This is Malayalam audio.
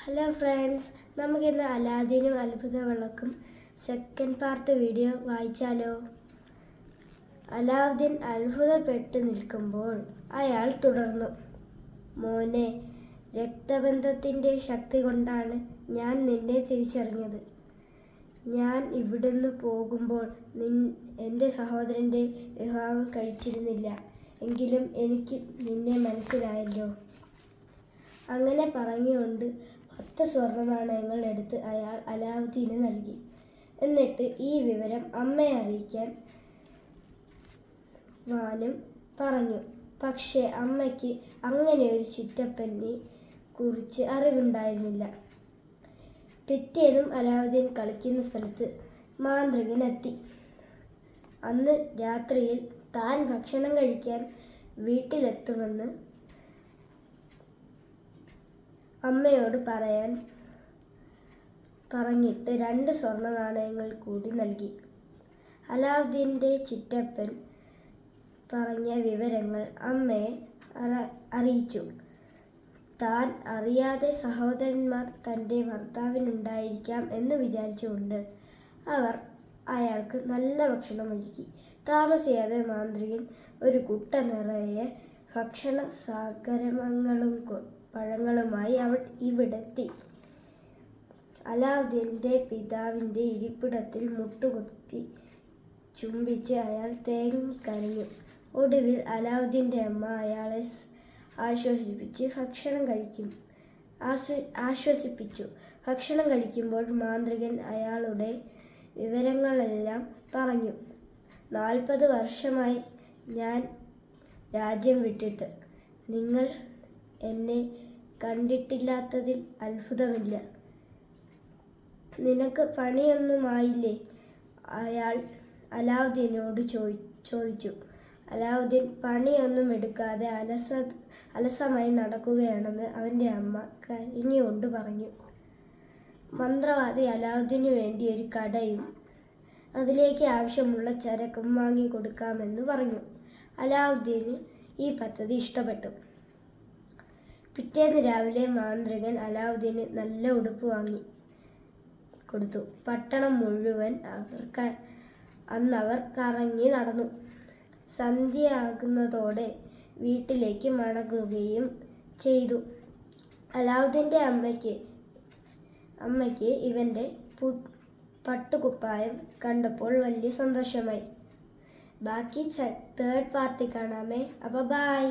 ഹലോ ഫ്രണ്ട്സ്, നമുക്കിന്ന് അലാദീനും അത്ഭുത വിളക്കും സെക്കൻഡ് പാർട്ട് വീഡിയോ വായിച്ചാലോ. അലാവുദ്ദീൻ അത്ഭുതപ്പെട്ട് നിൽക്കുമ്പോൾ അയാൾ തുടർന്നു. മോനെ, രക്തബന്ധത്തിൻ്റെ ശക്തി കൊണ്ടാണ് ഞാൻ നിന്നെ തിരിച്ചറിഞ്ഞത്. ഞാൻ ഇവിടുന്ന് പോകുമ്പോൾ എൻ്റെ സഹോദരൻ്റെ വിവാഹം കഴിച്ചിരുന്നില്ല. എങ്കിലും എനിക്ക് നിന്നെ മനസ്സിലായല്ലോ. അങ്ങനെ പറഞ്ഞുകൊണ്ട് 10 സ്വർണ്ണ നാണയങ്ങൾ എടുത്ത് അയാൾ അലാവുദ്ദീന് നൽകി. എന്നിട്ട് ഈ വിവരം അമ്മയെ അറിയിക്കാൻ വാനും പറഞ്ഞു. പക്ഷേ അമ്മയ്ക്ക് അങ്ങനെയൊരു ചിറ്റപ്പനെ കുറിച്ച് അറിവുണ്ടായിരുന്നില്ല. പിറ്റേന്നും അലാവുദ്ദീൻ കളിക്കുന്ന സ്ഥലത്ത് മാന്ത്രികൻ എത്തി. അന്ന് രാത്രിയിൽ താൻ ഭക്ഷണം കഴിക്കാൻ വീട്ടിലെത്തുമെന്ന് അമ്മയോട് പറഞ്ഞിട്ട് 2 സ്വർണ്ണ നാണയങ്ങൾ കൂടി നൽകി. അലാവുദ്ദീൻ്റെ ചിറ്റപ്പൻ പറഞ്ഞ വിവരങ്ങൾ അമ്മയെ അറിയിച്ചു. താൻ അറിയാതെ സഹോദരന്മാർ തൻ്റെ ഭർത്താവിനുണ്ടായിരിക്കാം എന്ന് വിചാരിച്ചുകൊണ്ട് അവർ അയാൾക്ക് നല്ല ഭക്ഷണം ഒരുക്കി. താമസിയാതെ മാന്ത്രികൻ ഒരു കുട്ട നിറയെ ഭക്ഷണ സാഗരങ്ങളും പഴങ്ങളുമായി ഇവിടെത്തി. അലാവുദ്ദീൻ്റെ പിതാവിൻ്റെ ഇരിപ്പിടത്തിൽ മുട്ടുകുത്തി ചുംബിച്ച് അയാൾ തേങ്ങിക്കരഞ്ഞു. ഒടുവിൽ അലാവുദ്ദീൻ്റെ അമ്മ അയാളെ ആശ്വസിപ്പിച്ചു. ഭക്ഷണം കഴിക്കുമ്പോൾ മാന്ത്രികൻ അയാളുടെ വിവരങ്ങളെല്ലാം പറഞ്ഞു. 40 വർഷമായി ഞാൻ രാജ്യം വിട്ടിട്ട്. നിങ്ങൾ എന്നെ കണ്ടിട്ടില്ലാത്തതിൽ അത്ഭുതമില്ല. നിനക്ക് പണിയൊന്നുമായില്ലേ? അയാൾ അലാവുദ്ദീനോട് ചോദിച്ചു. അലാവുദ്ദീൻ പണിയൊന്നും എടുക്കാതെ അലസമായി നടക്കുകയാണെന്ന് അവൻ്റെ അമ്മ കരഞ്ഞുകൊണ്ട് പറഞ്ഞു. മന്ത്രവാദി അലാവുദ്ദീനു വേണ്ടി ഒരു കടയും അതിലേക്ക് ആവശ്യമുള്ള ചരക്കും വാങ്ങിക്കൊടുക്കാമെന്ന് പറഞ്ഞു. അലാവുദ്ദീന് ഈ പദ്ധതി ഇഷ്ടപ്പെട്ടു. പിറ്റേന്ന് രാവിലെ മാന്ത്രികൻ അലാവുദ്ദീന് നല്ല ഉടുപ്പ് വാങ്ങി കൊടുത്തു. പട്ടണം മുഴുവൻ അന്നവർ കറങ്ങി നടന്നു. സന്ധ്യയാകുന്നതോടെ വീട്ടിലേക്ക് മടങ്ങുകയും ചെയ്തു. അലാവുദ്ദീൻ്റെ അമ്മയ്ക്ക് ഇവൻ്റെ പട്ടുകുപ്പായം കണ്ടപ്പോൾ വലിയ സന്തോഷമായി. ബാക്കി തേർഡ് പാർട്ടി കാണാമേ. അപ്പോൾ ബൈ.